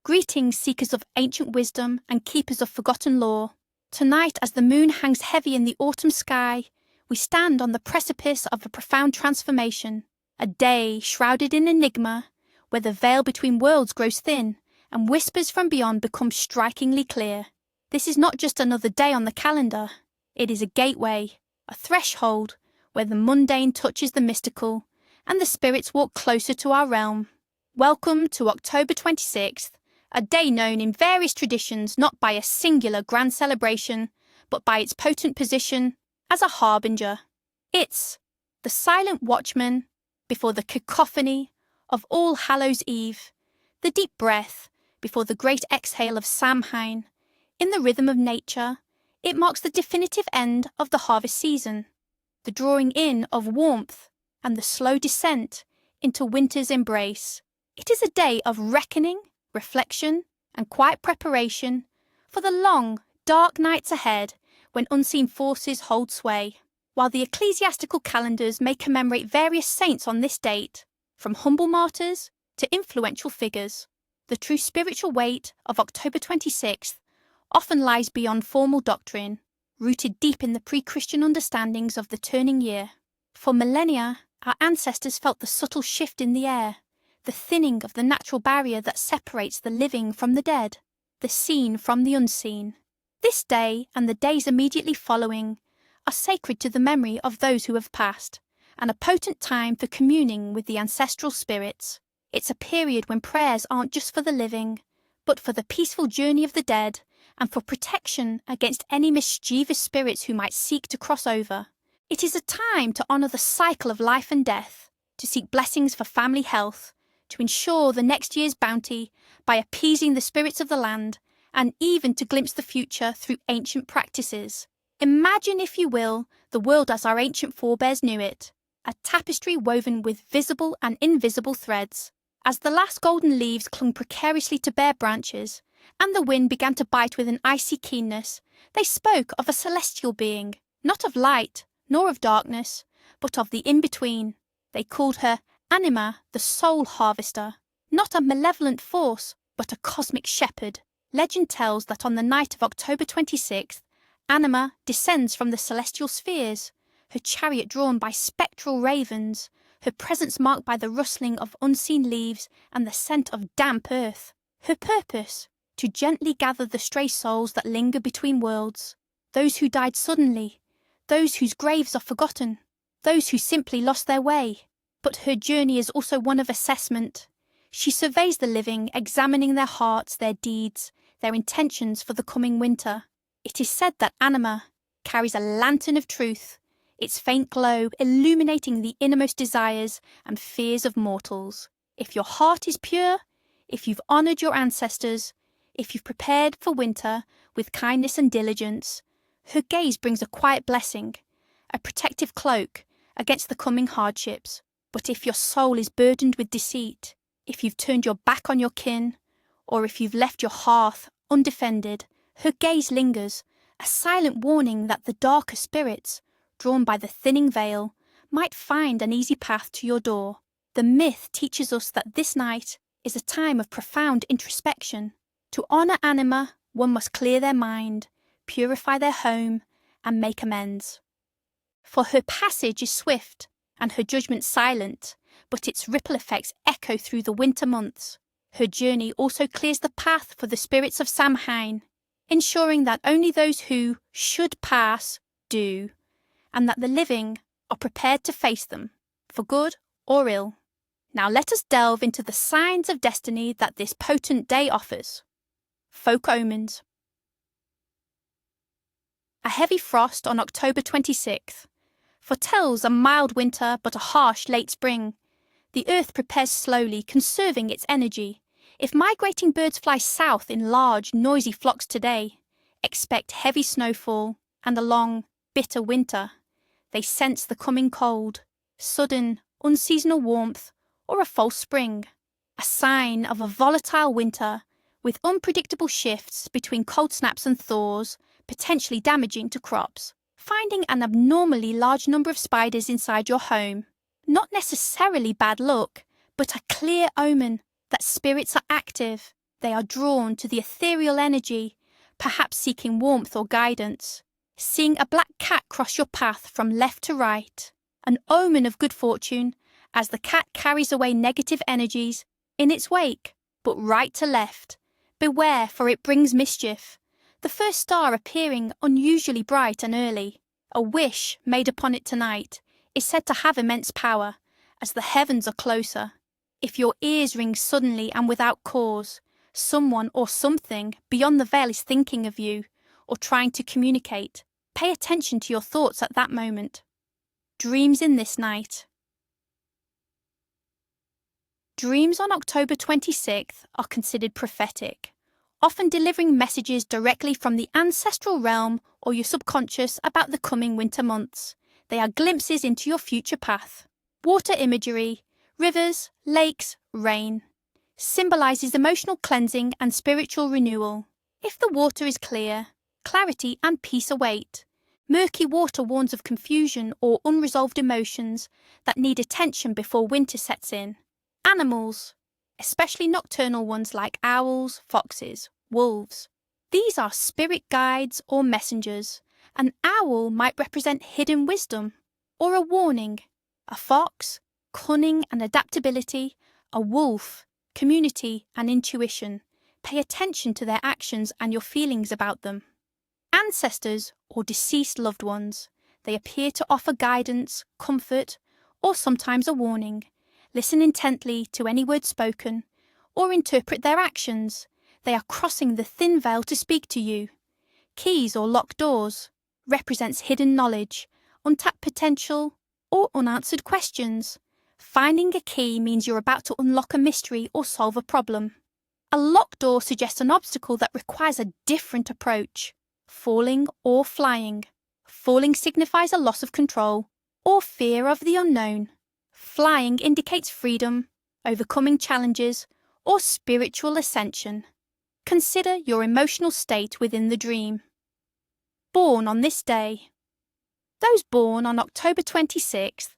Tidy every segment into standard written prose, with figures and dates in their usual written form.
Greetings, seekers of ancient wisdom and keepers of forgotten lore. Tonight, as the moon hangs heavy in the autumn sky, we stand on the precipice of a profound transformation, a day shrouded in enigma, where the veil between worlds grows thin and whispers from beyond become strikingly clear. This is not just another day on the calendar. It is a gateway, a threshold, where the mundane touches the mystical and the spirits walk closer to our realm. Welcome to October 26th, a day known in various traditions not by a singular grand celebration, but by its potent position as a harbinger. It's the silent watchman before the cacophony of All Hallows' Eve, the deep breath before the great exhale of Samhain. In the rhythm of nature, it marks the definitive end of the harvest season, the drawing in of warmth and the slow descent into winter's embrace. It is a day of reckoning, reflection, and quiet preparation for the long, dark nights ahead when unseen forces hold sway. While the ecclesiastical calendars may commemorate various saints on this date, from humble martyrs to influential figures, the true spiritual weight of October 26th often lies beyond formal doctrine, rooted deep in the pre-Christian understandings of the turning year. For millennia, our ancestors felt the subtle shift in the air, the thinning of the natural barrier that separates the living from the dead, the seen from the unseen. This day and the days immediately following are sacred to the memory of those who have passed, and a potent time for communing with the ancestral spirits. It's a period when prayers aren't just for the living, but for the peaceful journey of the dead and for protection against any mischievous spirits who might seek to cross over. It is a time to honour the cycle of life and death, to seek blessings for family health, to ensure the next year's bounty by appeasing the spirits of the land, and even to glimpse the future through ancient practices. Imagine, if you will, the world as our ancient forebears knew it, a tapestry woven with visible and invisible threads. As the last golden leaves clung precariously to bare branches, and the wind began to bite with an icy keenness, they spoke of a celestial being, not of light, nor of darkness, but of the in-between. They called her Anima, the soul harvester, not a malevolent force, but a cosmic shepherd. Legend tells that on the night of October 26th, Anima descends from the celestial spheres, her chariot drawn by spectral ravens, her presence marked by the rustling of unseen leaves and the scent of damp earth. Her purpose, to gently gather the stray souls that linger between worlds, those who died suddenly, those whose graves are forgotten, those who simply lost their way. But her journey is also one of assessment. She surveys the living, examining their hearts, their deeds, their intentions for the coming winter. It is said that Anima carries a lantern of truth, its faint glow illuminating the innermost desires and fears of mortals. If your heart is pure, if you've honoured your ancestors, if you've prepared for winter with kindness and diligence, her gaze brings a quiet blessing, a protective cloak against the coming hardships. But if your soul is burdened with deceit, if you've turned your back on your kin, or if you've left your hearth undefended, her gaze lingers, a silent warning that the darker spirits, drawn by the thinning veil, might find an easy path to your door. The myth teaches us that this night is a time of profound introspection. To honour Anima, one must clear their mind, purify their home, and make amends. For her passage is swift, and her judgment silent, but its ripple effects echo through the winter months. Her journey also clears the path for the spirits of Samhain, ensuring that only those who should pass do, and that the living are prepared to face them, for good or ill. Now let us delve into the signs of destiny that this potent day offers. Folk omens. A heavy frost on October 26th foretells a mild winter but a harsh late spring. The earth prepares slowly, conserving its energy. If migrating birds fly south in large, noisy flocks today, expect heavy snowfall and a long, bitter winter. They sense the coming cold, sudden, unseasonal warmth, or a false spring, a sign of a volatile winter with unpredictable shifts between cold snaps and thaws, potentially damaging to crops. Finding an abnormally large number of spiders inside your home, not necessarily bad luck, but a clear omen that spirits are active, They are drawn to the ethereal energy, perhaps seeking warmth or guidance. Seeing a black cat cross your path from left to right, an omen of good fortune, as the cat carries away negative energies in its wake, but right to left. Beware, for it brings mischief. The first star appearing unusually bright and early, a wish made upon it tonight, is said to have immense power, as the heavens are closer. If your ears ring suddenly and without cause, someone or something beyond the veil is thinking of you, or trying to communicate. Pay attention to your thoughts at that moment. Dreams in this night. Dreams on October 26th are considered prophetic, often delivering messages directly from the ancestral realm or your subconscious about the coming winter months. They are glimpses into your future path. Water imagery, rivers, lakes, rain, symbolizes emotional cleansing and spiritual renewal. If the water is clear, clarity and peace await. Murky water warns of confusion or unresolved emotions that need attention before winter sets in. Animals, especially nocturnal ones like owls, foxes, wolves. These are spirit guides or messengers. An owl might represent hidden wisdom or a warning. A fox, cunning and adaptability. A wolf, community and intuition. Pay attention to their actions and your feelings about them. Ancestors or deceased loved ones. They appear to offer guidance, comfort, or sometimes a warning. Listen intently to any word spoken, or interpret their actions. They are crossing the thin veil to speak to you. Keys or locked doors represents hidden knowledge, untapped potential, or unanswered questions. Finding a key means you're about to unlock a mystery or solve a problem. A locked door suggests an obstacle that requires a different approach. Falling or flying. Falling signifies a loss of control or fear of the unknown. Flying indicates freedom, overcoming challenges, or spiritual ascension. Consider your emotional state within the dream. Born on this day. Those born on October 26th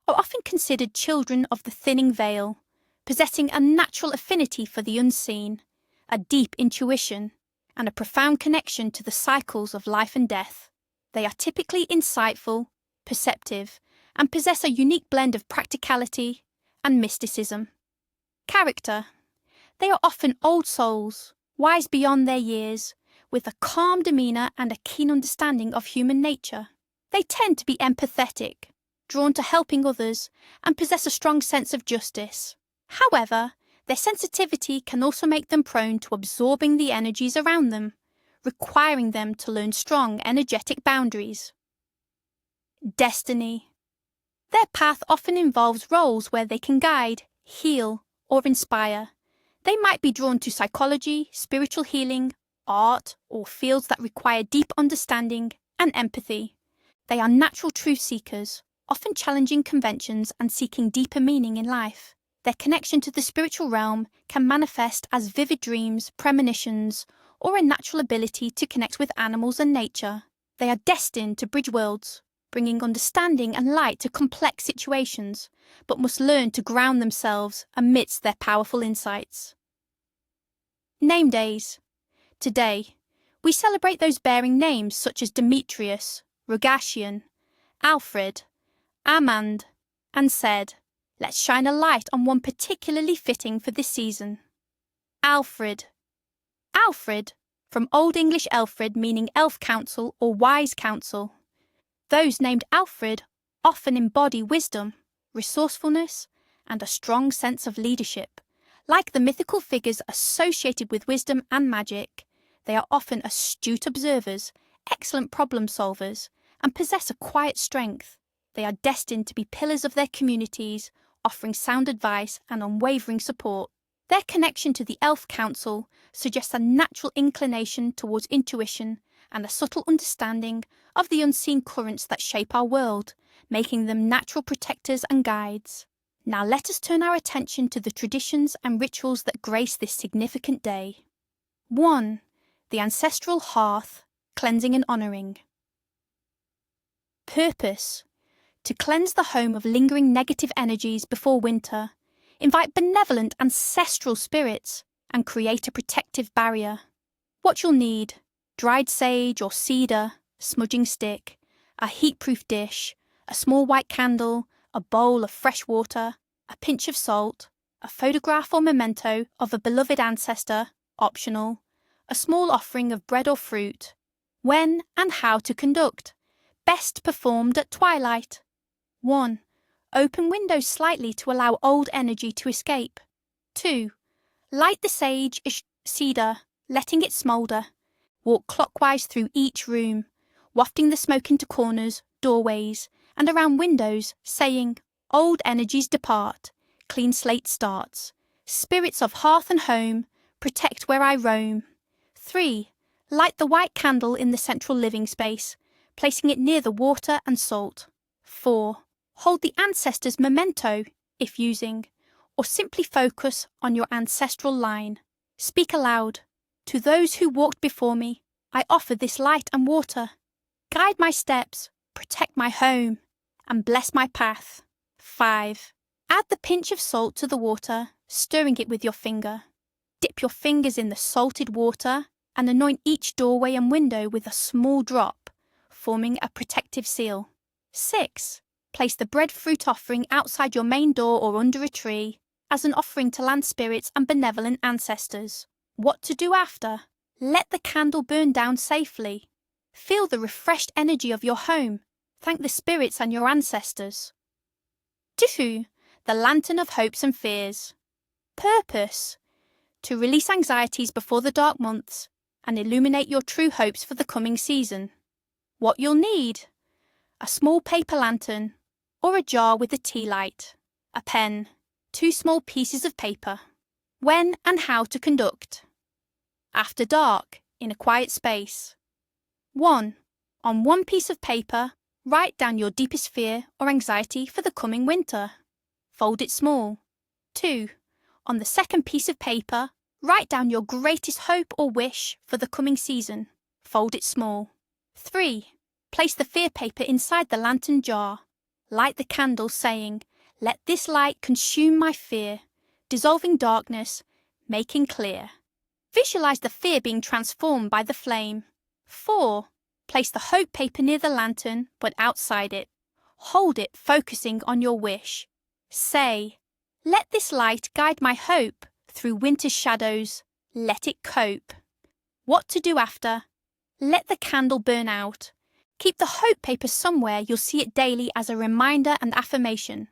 are often considered children of the thinning veil, possessing a natural affinity for the unseen, a deep intuition, and a profound connection to the cycles of life and death. They are typically insightful, perceptive, and possess a unique blend of practicality and mysticism. Character. They are often old souls, wise beyond their years, with a calm demeanour and a keen understanding of human nature. They tend to be empathetic, drawn to helping others, and possess a strong sense of justice. However, their sensitivity can also make them prone to absorbing the energies around them, requiring them to learn strong energetic boundaries. Destiny. Their path often involves roles where they can guide, heal, or inspire. They might be drawn to psychology, spiritual healing, art, or fields that require deep understanding and empathy. They are natural truth seekers, often challenging conventions and seeking deeper meaning in life. Their connection to the spiritual realm can manifest as vivid dreams, premonitions, or a natural ability to connect with animals and nature. They are destined to bridge worlds, bringing understanding and light to complex situations, but must learn to ground themselves amidst their powerful insights. Name days. Today, we celebrate those bearing names such as Demetrius, Rogatian, Alfred, Amand, and Ced. Let's shine a light on one particularly fitting for this season. Alfred. Alfred, from Old English Elfred meaning elf counsel or wise counsel. Those named Alfred often embody wisdom, resourcefulness, and a strong sense of leadership. Like the mythical figures associated with wisdom and magic, they are often astute observers, excellent problem solvers, and possess a quiet strength. They are destined to be pillars of their communities, offering sound advice and unwavering support. Their connection to the elf council suggests a natural inclination towards intuition and a subtle understanding of the unseen currents that shape our world, making them natural protectors and guides. Now let us turn our attention to the traditions and rituals that grace this significant day. 1. The ancestral hearth, cleansing and honouring. Purpose: to cleanse the home of lingering negative energies before winter, invite benevolent ancestral spirits, and create a protective barrier. What you'll need: dried sage or cedar, smudging stick, a heat-proof dish, a small white candle, a bowl of fresh water, a pinch of salt, a photograph or memento of a beloved ancestor, optional, a small offering of bread or fruit. When and how to conduct. Best performed at twilight. 1. Open windows slightly to allow old energy to escape. 2. Light the sage cedar, letting it smoulder. Walk clockwise through each room, wafting the smoke into corners, doorways, and around windows, saying, "Old energies depart, clean slate starts. Spirits of hearth and home, protect where I roam." 3. Light the white candle in the central living space, placing it near the water and salt. 4. Hold the ancestors' memento, if using, or simply focus on your ancestral line. Speak aloud. "To those who walked before me, I offer this light and water. Guide my steps, protect my home, and bless my path." 5. Add the pinch of salt to the water, stirring it with your finger. Dip your fingers in the salted water and anoint each doorway and window with a small drop, forming a protective seal. 6. Place the breadfruit offering outside your main door or under a tree as an offering to land spirits and benevolent ancestors. What to do after? Let the candle burn down safely. Feel the refreshed energy of your home. Thank the spirits and your ancestors. 2. The lantern of hopes and fears. Purpose: to release anxieties before the dark months and illuminate your true hopes for the coming season. What you'll need: a small paper lantern or a jar with a tea light, a pen, 2 small pieces of paper. When and how to conduct. After dark, in a quiet space. 1. On one piece of paper, write down your deepest fear or anxiety for the coming winter. Fold it small. 2. On the second piece of paper, write down your greatest hope or wish for the coming season. Fold it small. 3. Place the fear paper inside the lantern jar. Light the candle saying, "Let this light consume my fear, dissolving darkness, making clear." Visualize the fear being transformed by the flame. 4. Place the hope paper near the lantern, but outside it. Hold it, focusing on your wish. Say, "Let this light guide my hope through winter's shadows. Let it cope." What to do after? Let the candle burn out. Keep the hope paper somewhere you'll see it daily as a reminder and affirmation.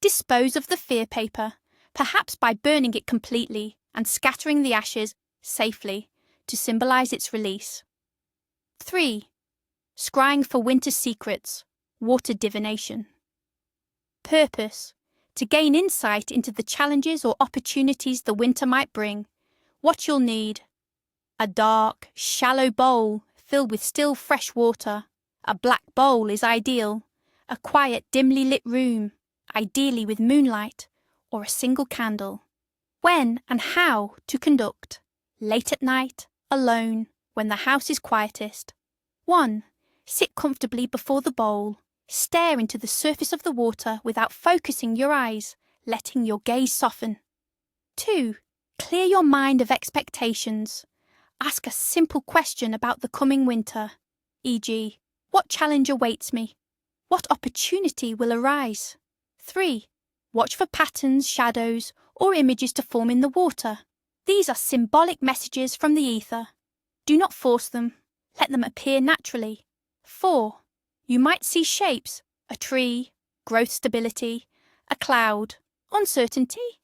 Dispose of the fear paper, perhaps by burning it completely and scattering the ashes safely to symbolize its release. 3. Scrying for winter secrets, water divination. Purpose: to gain insight into the challenges or opportunities the winter might bring. What you'll need: a dark, shallow bowl filled with still fresh water. A black bowl is ideal. A quiet, dimly lit room, ideally with moonlight, or a single candle. When and how to conduct. Late at night, alone, when the house is quietest. 1. Sit comfortably before the bowl. Stare into the surface of the water without focusing your eyes, letting your gaze soften. 2. Clear your mind of expectations. Ask a simple question about the coming winter, e.g., what challenge awaits me? What opportunity will arise? 3. Watch for patterns, shadows, or images to form in the water. These are symbolic messages from the ether. Do not force them. Let them appear naturally. 4. You might see shapes: a tree, growth stability, a cloud, uncertainty,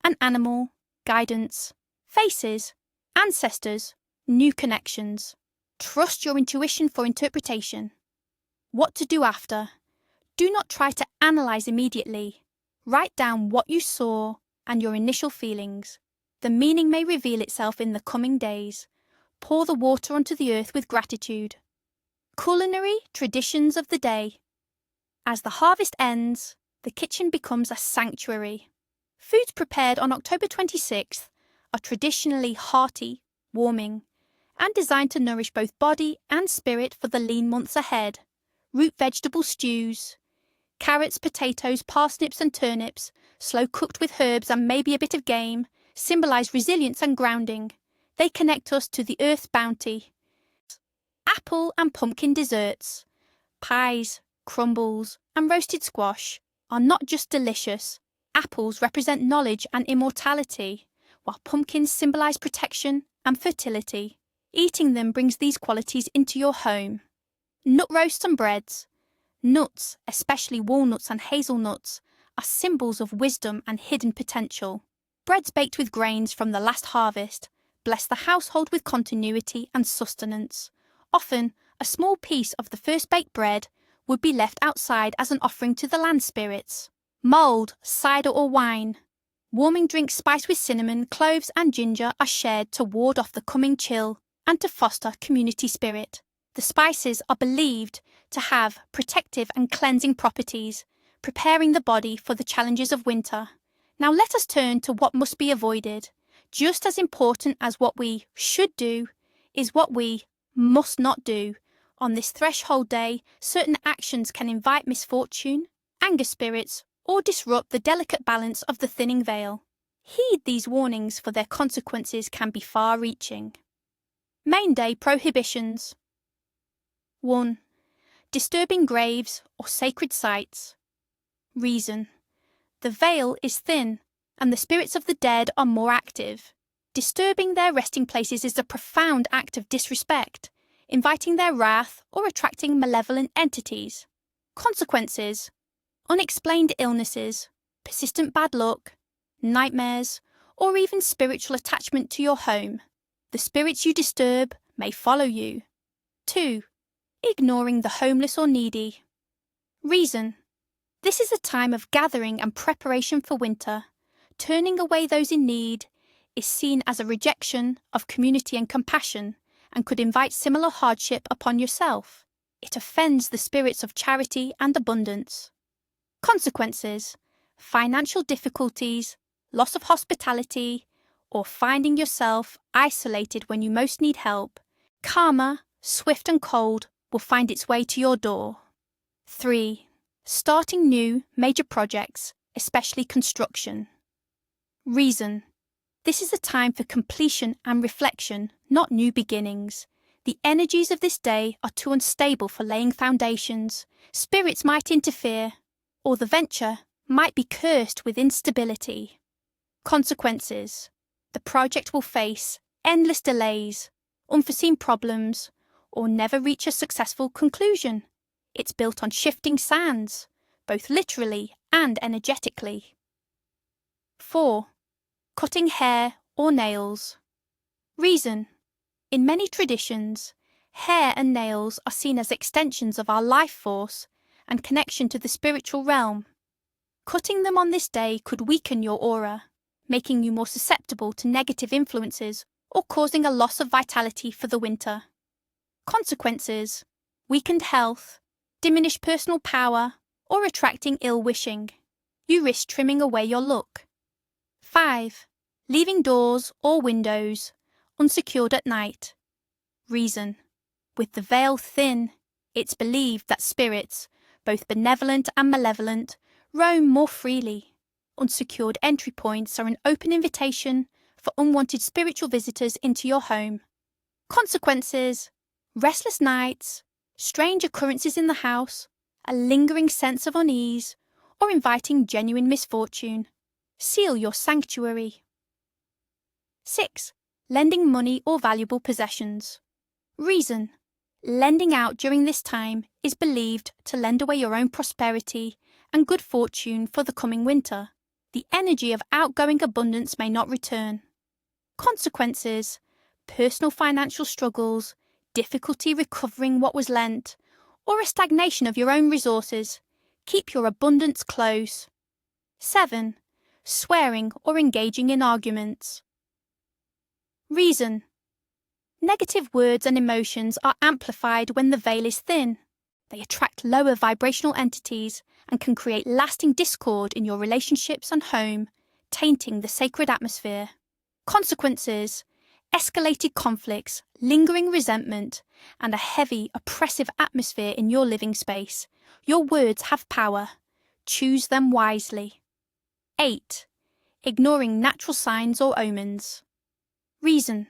an animal, guidance, faces, ancestors, new connections. Trust your intuition for interpretation. What to do after. Do not try to analyze immediately. Write down what you saw and your initial feelings. The meaning may reveal itself in the coming days. Pour the water onto the earth with gratitude. Culinary traditions of the day. As the harvest ends, the kitchen becomes a sanctuary. Foods prepared on October 26th are traditionally hearty, warming, and designed to nourish both body and spirit for the lean months ahead. Root vegetable stews, carrots, potatoes, parsnips and turnips, slow cooked with herbs and maybe a bit of game, symbolize resilience and grounding. They connect us to the earth's bounty. Apple and pumpkin desserts, pies, crumbles, and roasted squash are not just delicious. Apples represent knowledge and immortality, while pumpkins symbolize protection and fertility. Eating them brings these qualities into your home. Nut roasts and breads. Nuts, especially walnuts and hazelnuts, are symbols of wisdom and hidden potential. Breads baked with grains from the last harvest bless the household with continuity and sustenance. Often, a small piece of the first baked bread would be left outside as an offering to the land spirits. Mulled, cider or wine. Warming drinks spiced with cinnamon, cloves and ginger are shared to ward off the coming chill and to foster community spirit. The spices are believed to have protective and cleansing properties, preparing the body for the challenges of winter. Now let us turn to what must be avoided. Just as important as what we should do is what we must not do. On this threshold day, certain actions can invite misfortune, anger spirits, or disrupt the delicate balance of the thinning veil. Heed these warnings, for their consequences can be far-reaching. Main day prohibitions. 1. Disturbing graves or sacred sites. Reason. The veil is thin, and the spirits of the dead are more active. Disturbing their resting places is a profound act of disrespect, inviting their wrath or attracting malevolent entities. Consequences. Unexplained illnesses, persistent bad luck, nightmares, or even spiritual attachment to your home. The spirits you disturb may follow you. 2. Ignoring the homeless or needy. Reason. This is a time of gathering and preparation for winter. Turning away those in need is seen as a rejection of community and compassion, and could invite similar hardship upon yourself. It offends the spirits of charity and abundance. Consequences. Financial difficulties, loss of hospitality, or finding yourself isolated when you most need help. Karma, swift and cold, will find its way to your door. 3. Starting new, major projects, especially construction. Reason. This is a time for completion and reflection, not new beginnings. The energies of this day are too unstable for laying foundations. Spirits might interfere, or the venture might be cursed with instability. Consequences. The project will face endless delays, unforeseen problems, or never reach a successful conclusion. It's built on shifting sands, both literally and energetically. 4. Cutting hair or nails. Reason. In many traditions, hair and nails are seen as extensions of our life force and connection to the spiritual realm. Cutting them on this day could weaken your aura, making you more susceptible to negative influences or causing a loss of vitality for the winter. Consequences. Weakened health, diminished personal power, or attracting ill-wishing. You risk trimming away your look. 5. Leaving doors or windows unsecured at night. Reason. With the veil thin, it's believed that spirits, both benevolent and malevolent, roam more freely. Unsecured entry points are an open invitation for unwanted spiritual visitors into your home. Consequences. Restless nights, strange occurrences in the house, a lingering sense of unease, or inviting genuine misfortune. Seal your sanctuary. 6. Lending money or valuable possessions. Reason. Lending out during this time is believed to lend away your own prosperity and good fortune for the coming winter. The energy of outgoing abundance may not return. Consequences. Personal financial struggles, difficulty recovering what was lent, or a stagnation of your own resources. Keep your abundance close. 7. Swearing or engaging in arguments. Reason. Negative words and emotions are amplified when the veil is thin. They attract lower vibrational entities and can create lasting discord in your relationships and home, tainting the sacred atmosphere. Consequences. Escalated conflicts, lingering resentment, and a heavy, oppressive atmosphere in your living space. Your words have power. Choose them wisely. 8. ignoring natural signs or omens. Reason.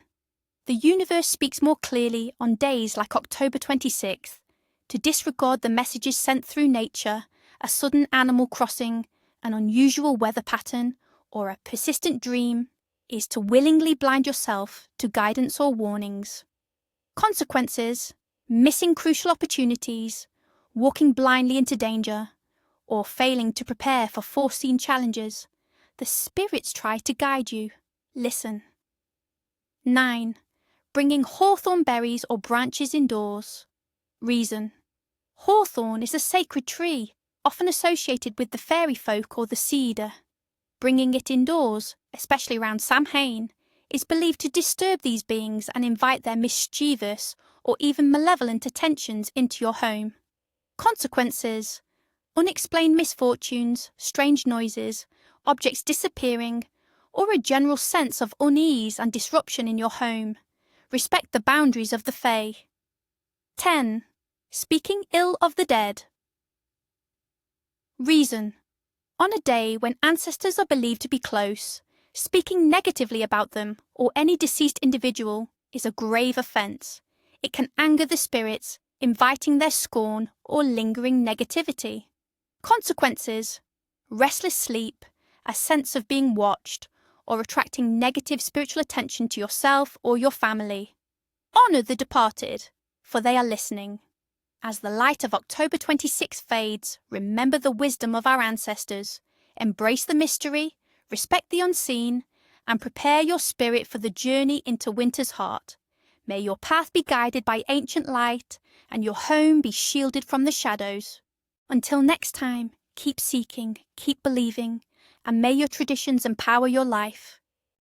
The universe speaks more clearly on days like October 26th. To disregard the messages sent through nature, a sudden animal crossing, an unusual weather pattern, or a persistent dream, is to willingly blind yourself to guidance or warnings. Consequences: missing crucial opportunities, walking blindly into danger, or failing to prepare for foreseen challenges. The spirits try to guide you. Listen. 9. Bringing hawthorn berries or branches indoors. Reason. Hawthorn is a sacred tree, often associated with the fairy folk or the cedar. Bringing it indoors, especially around Samhain, is believed to disturb these beings and invite their mischievous or even malevolent attentions into your home. Consequences: unexplained misfortunes, strange noises, objects disappearing, or a general sense of unease and disruption in your home. Respect the boundaries of the Fae. 10. Speaking ill of the dead. Reason. On a day when ancestors are believed to be close, speaking negatively about them or any deceased individual is a grave offence. It can anger the spirits, inviting their scorn or lingering negativity. Consequences: restless sleep, a sense of being watched, or attracting negative spiritual attention to yourself or your family. Honour the departed, for they are listening. As the light of October 26 fades, remember the wisdom of our ancestors. Embrace the mystery, respect the unseen, and prepare your spirit for the journey into winter's heart. May your path be guided by ancient light, and your home be shielded from the shadows. Until next time, keep seeking, keep believing, and may your traditions empower your life.